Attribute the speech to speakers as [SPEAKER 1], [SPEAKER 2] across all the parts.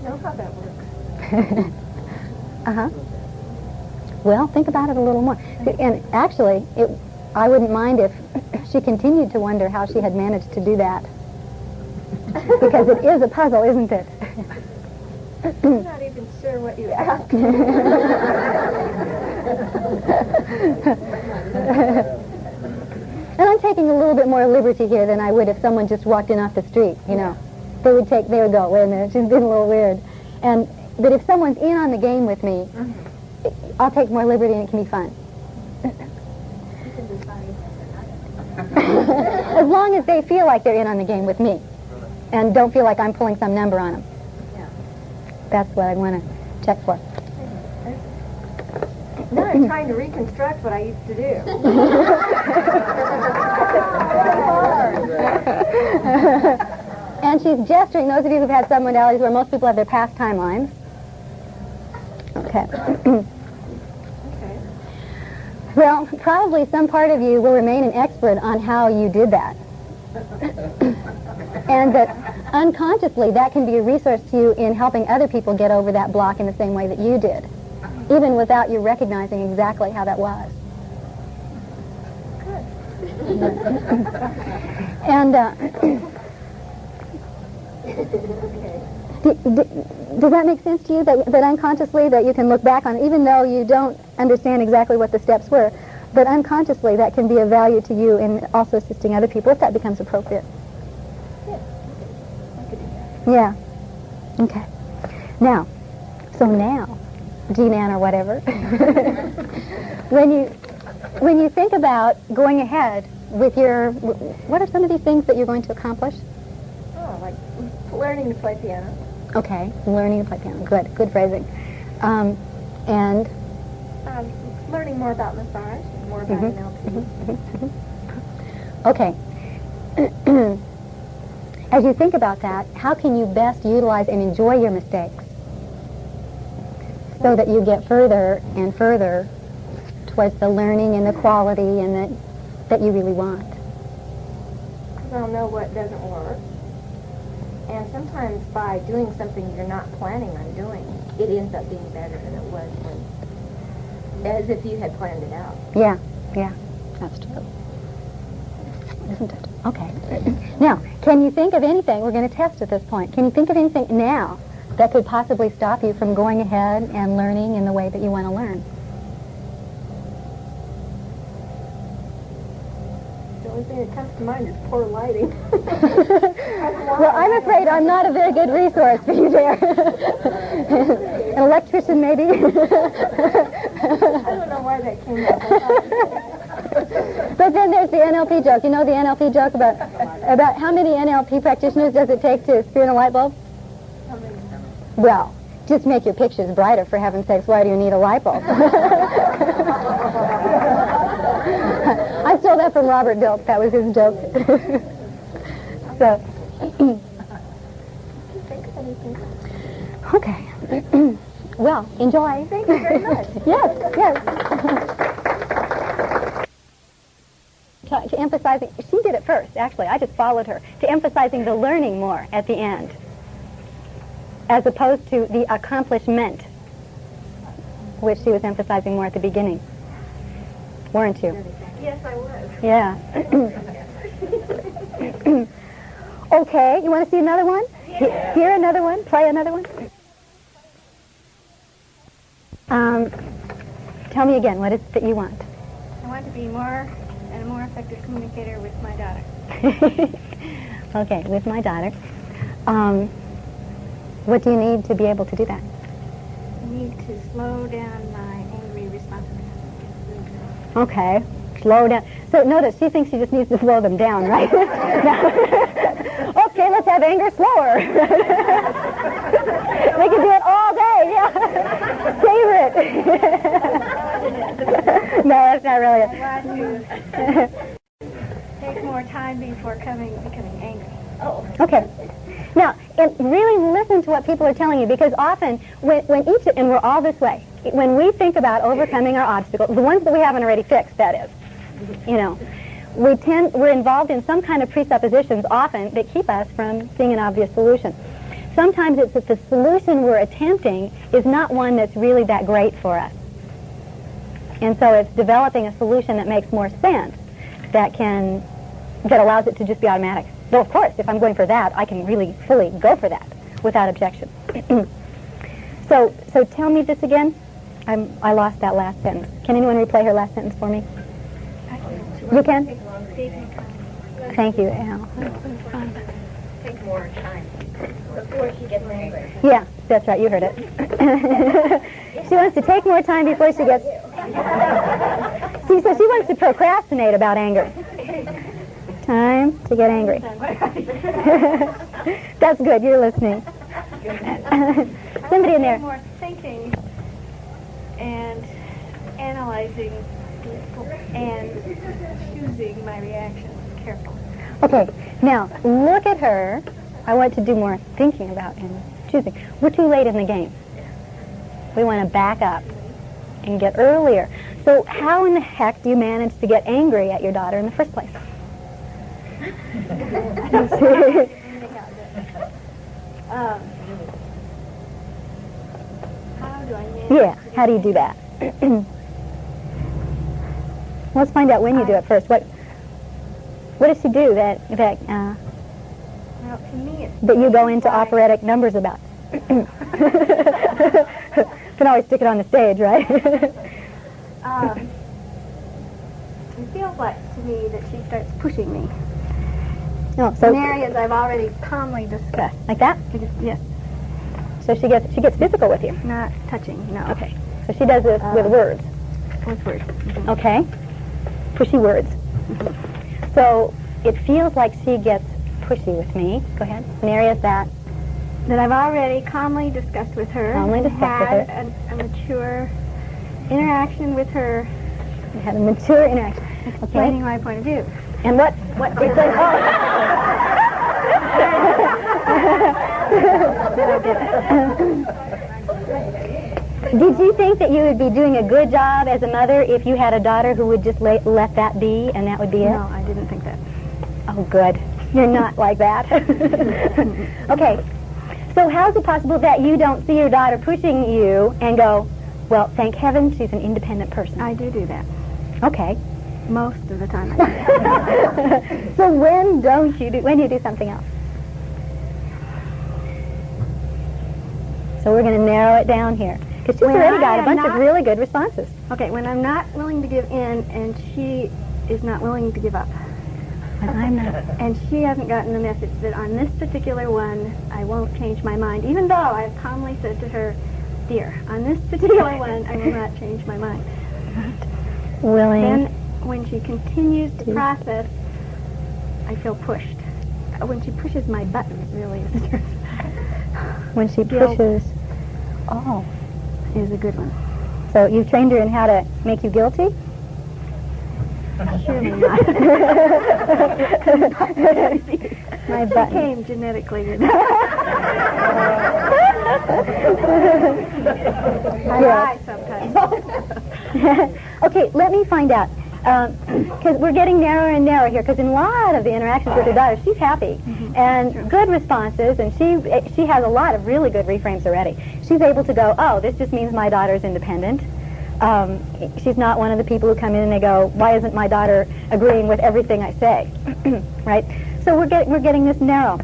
[SPEAKER 1] know how that works.
[SPEAKER 2] Uh-huh. Well, think about it a little more. And actually, I wouldn't mind if she continued to wonder how she had managed to do that. Because it is a puzzle, isn't it?
[SPEAKER 1] I'm not even sure what you asked.
[SPEAKER 2] And I'm taking a little bit more liberty here than I would if someone just walked in off the street, you know. They would go, wait a minute, she's being a little weird. But if someone's in on the game with me, I'll take more liberty and it can be fun. As long as they feel like they're in on the game with me and don't feel like I'm pulling some number on them.
[SPEAKER 1] Yeah.
[SPEAKER 2] That's what I want to check for.
[SPEAKER 1] Now I'm trying to reconstruct what I used to do.
[SPEAKER 2] And she's gesturing, those of you who've had submodalities where most people have their past timelines. Okay.
[SPEAKER 1] Okay.
[SPEAKER 2] Well, probably some part of you will remain an expert on how you did that. And that unconsciously that can be a resource to you in helping other people get over that block in the same way that you did, even without you recognizing exactly how that was. And does that make sense to you, that unconsciously that you can look back on, even though you don't understand exactly what the steps were, but unconsciously that can be of value to you in also assisting other people if that becomes appropriate?
[SPEAKER 1] Yeah. I could do that.
[SPEAKER 2] Yeah. Okay. Now, G-Man or whatever, when you think about going ahead with what are some of these things that you're going to accomplish?
[SPEAKER 1] Oh, like learning to play piano.
[SPEAKER 2] Okay, learning to play piano. Good phrasing. And?
[SPEAKER 1] Learning more about massage, more about NLP.
[SPEAKER 2] Okay. As you think about that, how can you best utilize and enjoy your mistakes so that you get further and further towards the learning and the quality and that you really want?
[SPEAKER 1] Because I'll know what doesn't work. And sometimes by doing something you're not planning on doing, it ends up being better than it was as if you had planned it out.
[SPEAKER 2] Yeah, that's true. Isn't it? Okay. Now, can you think of anything, we're going to test at this point, can you think of anything now that could possibly stop you from going ahead and learning in the way that you want to learn?
[SPEAKER 1] The only thing that comes to mind is poor lighting.
[SPEAKER 2] Well, I'm afraid I'm not a very good resource for you there. An electrician, maybe?
[SPEAKER 1] I don't know why that came up.
[SPEAKER 2] But then there's the NLP joke. You know the NLP joke about how many NLP practitioners does it take to screw in a light bulb?
[SPEAKER 1] How many?
[SPEAKER 2] Well, just make your pictures brighter, for heaven's sakes. Why do you need a light bulb? I stole that from Robert Dilk. That was his joke. So, okay. Well, enjoy.
[SPEAKER 1] Thank you very much.
[SPEAKER 2] Yes. To emphasizing, she did it first, actually. I just followed her. To emphasizing the learning more at the end, as opposed to the accomplishment, which she was emphasizing more at the beginning. Weren't you?
[SPEAKER 1] Yes, I was.
[SPEAKER 2] Yeah. Okay, you want to see another one?
[SPEAKER 1] Yeah.
[SPEAKER 2] Hear another one? Play another one? Tell me again, what is it that you want?
[SPEAKER 1] I want to be a more effective communicator with my daughter.
[SPEAKER 2] Okay, with my daughter. What do you need to be able to do that?
[SPEAKER 1] I need to slow down my angry responsiveness.
[SPEAKER 2] Okay, slow down. So notice, she thinks she just needs to slow them down, right? Okay, let's have anger slower. They can do it all day, yeah. Savor it. No, that's not really it.
[SPEAKER 1] I want to take more time before becoming angry. Oh.
[SPEAKER 2] Okay. Now, and really listen to what people are telling you, because often, and we're all this way, when we think about overcoming our obstacles, the ones that we haven't already fixed, that is, we're involved in some kind of presuppositions often that keep us from seeing an obvious solution. sometimes it's that the solution we're attempting is not one that's really that great for us. And so it's developing a solution that makes more sense, that allows it to just be automatic. Though, of course, if I'm going for that, I can really fully go for that without objection. So tell me this again. I lost that last sentence. Can anyone replay her last sentence for me? You can? Thank you, Al.
[SPEAKER 1] Take more time before she gets angry.
[SPEAKER 2] Yeah, that's right. You heard it. She wants to take more time before she gets... See, so she wants to procrastinate about anger. Time to get angry. That's good. You're listening. Somebody in there.
[SPEAKER 3] More thinking and analyzing and choosing my reactions carefully.
[SPEAKER 2] Okay, now look at her. I want to do more thinking about and choosing. We're too late in the game. We want to back up and get earlier. So how in the heck do you manage to get angry at your daughter in the first place?
[SPEAKER 3] How do I manage?
[SPEAKER 2] Yeah, how do you do that? Let's find out when you do it first. What does she do that
[SPEAKER 3] Well, to me, it's
[SPEAKER 2] that you go into operatic numbers about? Can always stick it on the stage, right?
[SPEAKER 3] it feels like to me that she starts pushing me.
[SPEAKER 2] No, so
[SPEAKER 3] In areas I've already calmly discussed.
[SPEAKER 2] like that.
[SPEAKER 3] Yes,
[SPEAKER 2] So she gets physical with you.
[SPEAKER 3] not touching, no.
[SPEAKER 2] Okay. So she does this with words.
[SPEAKER 3] With words.
[SPEAKER 2] Okay. Pushy words. So it feels like she gets pushy with me. Go ahead. In areas that
[SPEAKER 3] That I've already calmly discussed with her.
[SPEAKER 2] Calmly
[SPEAKER 3] and
[SPEAKER 2] discussed with
[SPEAKER 3] had a mature interaction with her,
[SPEAKER 2] you had a mature interaction.
[SPEAKER 3] explaining
[SPEAKER 2] Okay.
[SPEAKER 3] my point of view.
[SPEAKER 2] And what it's like, Did you think that you would be doing a good job as a mother if you had a daughter who would just let that be and that would be it?
[SPEAKER 3] No, I didn't think that.
[SPEAKER 2] Oh, good. You're not like that. Okay. So how's it possible that you don't see your daughter pushing you and go, well, thank heaven she's an independent person?
[SPEAKER 3] I do that.
[SPEAKER 2] Okay.
[SPEAKER 3] Most of the time I do that.
[SPEAKER 2] So when do you do something else? So we're going to narrow it down here. Because she's
[SPEAKER 3] When
[SPEAKER 2] already
[SPEAKER 3] I
[SPEAKER 2] got a
[SPEAKER 3] am
[SPEAKER 2] bunch of
[SPEAKER 3] not-
[SPEAKER 2] really good responses.
[SPEAKER 3] Okay, when I'm not willing to give in and she is not willing to give up.
[SPEAKER 2] When I'm not.
[SPEAKER 3] And she hasn't gotten the message that on this particular one, I won't change my mind, even though I've calmly said to her, dear, on this particular one, I will not change my mind.
[SPEAKER 2] Willing.
[SPEAKER 3] Then, when she continues to process, I feel pushed. When she pushes my buttons, really,
[SPEAKER 2] When she
[SPEAKER 3] Guilt.
[SPEAKER 2] pushes. Oh.
[SPEAKER 3] is a good one.
[SPEAKER 2] So you've trained her in how to make you guilty?
[SPEAKER 3] Surely not.
[SPEAKER 2] My
[SPEAKER 3] She
[SPEAKER 2] button.
[SPEAKER 3] came genetically. I lie sometimes.
[SPEAKER 2] Okay, let me find out. Because we're getting narrower and narrower here. Because in a lot of the interactions with her daughter, she's happy and good responses, and she has a lot of really good reframes already. She's able to go, oh, this just means my daughter's independent. She's not one of the people who come in and they go, why isn't my daughter agreeing with everything I say? Right? So we're getting this narrowed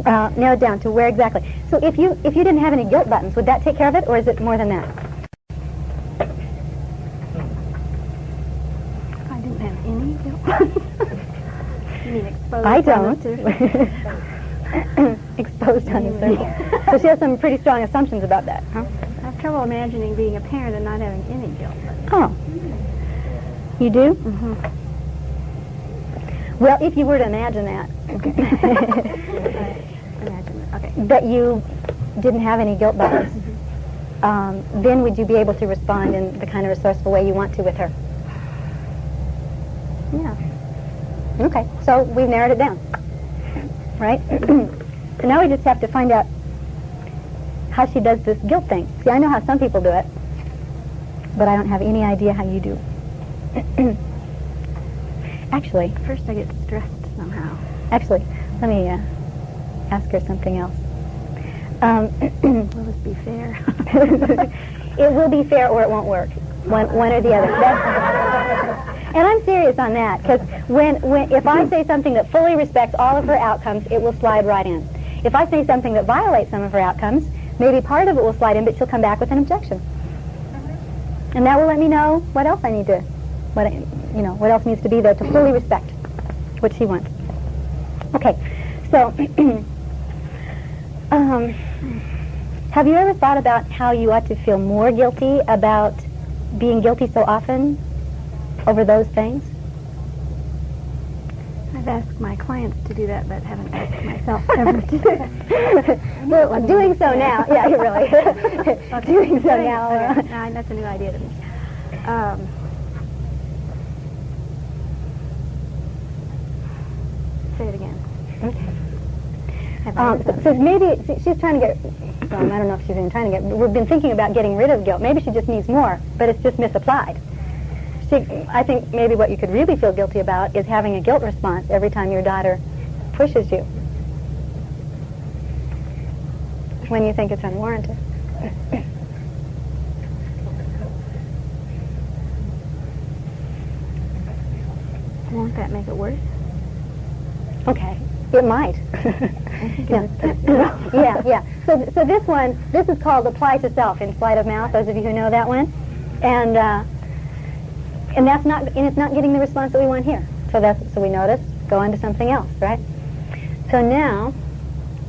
[SPEAKER 2] down to where exactly. So if you didn't have any guilt buttons, would that take care of it, or is it more than that?
[SPEAKER 3] I didn't have any guilt. You mean exposed?
[SPEAKER 2] I don't.
[SPEAKER 3] on the
[SPEAKER 2] Exposed on the surface. So she has some pretty strong assumptions about that, huh?
[SPEAKER 3] I have trouble imagining being a parent and not having any guilt.
[SPEAKER 2] Oh. You do?
[SPEAKER 3] Mm-hmm.
[SPEAKER 2] Well, if you were to imagine that.
[SPEAKER 3] Imagine it. Okay.
[SPEAKER 2] That you didn't have any guilt buttons, then would you be able to respond in the kind of resourceful way you want to with her? Yeah. Okay, so we've narrowed it down, right? So now we just have to find out how she does this guilt thing. See, I know how some people do it, but I don't have any idea how you do. Actually,
[SPEAKER 3] First I get stressed somehow.
[SPEAKER 2] let me ask her something else.
[SPEAKER 3] Will this be fair?
[SPEAKER 2] It will be fair or it won't work. One or the other. And I'm serious on that, because if I say something that fully respects all of her outcomes, it will slide right in. If I say something that violates some of her outcomes, maybe part of it will slide in, but she'll come back with an objection. And that will let me know what else I need to, what else needs to be there to fully respect what she wants. Okay, so have you ever thought about how you ought to feel more guilty about being guilty so often over those things?
[SPEAKER 3] I've asked my clients to do that, but haven't asked myself ever to do that.
[SPEAKER 2] Well, doing so now. Yeah, you really. Doing so now.
[SPEAKER 3] No, that's a new idea to me. Say it again.
[SPEAKER 2] Okay. So maybe she's trying to get, I don't know if she's even trying to get, we've been thinking about getting rid of guilt. Maybe she just needs more, but it's just misapplied. I think maybe what you could really feel guilty about is having a guilt response every time your daughter pushes you when you think it's unwarranted.
[SPEAKER 3] Won't that make it worse?
[SPEAKER 2] Okay, it might. Yeah. So this is called apply to self in sleight of mouth. Those of you who know that one, and it's not getting the response that we want here. So we notice, go on to something else, right? So now,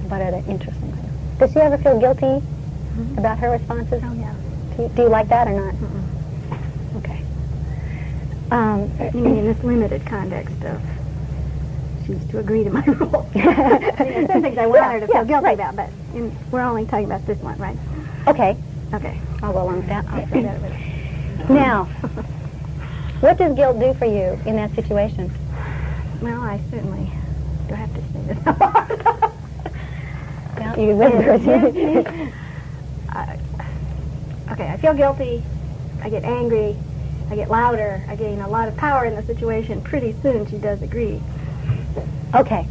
[SPEAKER 2] what are the interesting things? Does she ever feel guilty about her responses?
[SPEAKER 3] Oh yeah.
[SPEAKER 2] Do you like that or not? Okay.
[SPEAKER 3] You mean in this limited context of she's to agree to my rules? There's some things I want her to feel guilty about, but we're only talking about this one, right?
[SPEAKER 2] Okay.
[SPEAKER 3] Okay.
[SPEAKER 2] I'll go along with that. Now, what does guilt do for you in that situation?
[SPEAKER 3] Well, I certainly do I have to say this.
[SPEAKER 2] Yeah, you whisper.
[SPEAKER 3] Okay, I feel guilty. I get angry. I get louder. I gain a lot of power in the situation. Pretty soon she does agree.
[SPEAKER 2] Okay.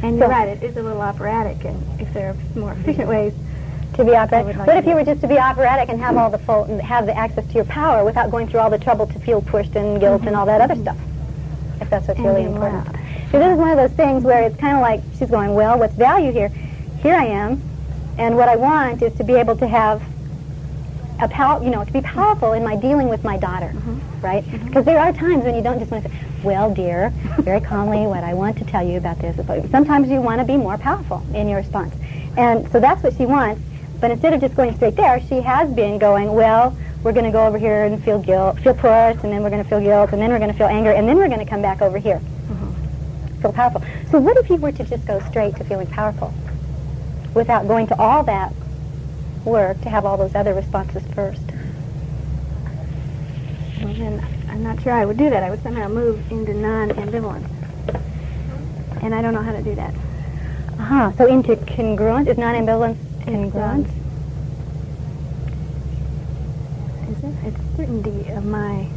[SPEAKER 3] And you're right, it is a little operatic, and if there are more efficient ways
[SPEAKER 2] to be operatic.
[SPEAKER 3] Like
[SPEAKER 2] what if you were just to be operatic and have have the access to your power without going through all the trouble to feel pushed and guilt and all that other stuff? If that's what's really important. So this is one of those things where it's kind of like she's going, well, what's value here? Here I am, and what I want is to be able to have to be powerful in my dealing with my daughter, right? Because there are times when you don't just want to say, well, dear, very calmly, what I want to tell you about this is, sometimes you want to be more powerful in your response. And so that's what she wants, but instead of just going straight there, she has been going, well, we're going to go over here and feel pushed, and then we're going to feel guilt, and then we're going to feel anger, and then we're going to come back over here. Feel powerful. So what if you were to just go straight to feeling powerful without going to all that work to have all those other responses first?
[SPEAKER 3] Well, then I'm not sure I would do that. I would somehow move into non-ambivalence. And I don't know how to do that.
[SPEAKER 2] So into congruence? Is non-ambivalence congruence?
[SPEAKER 3] Is it? It's certainty of my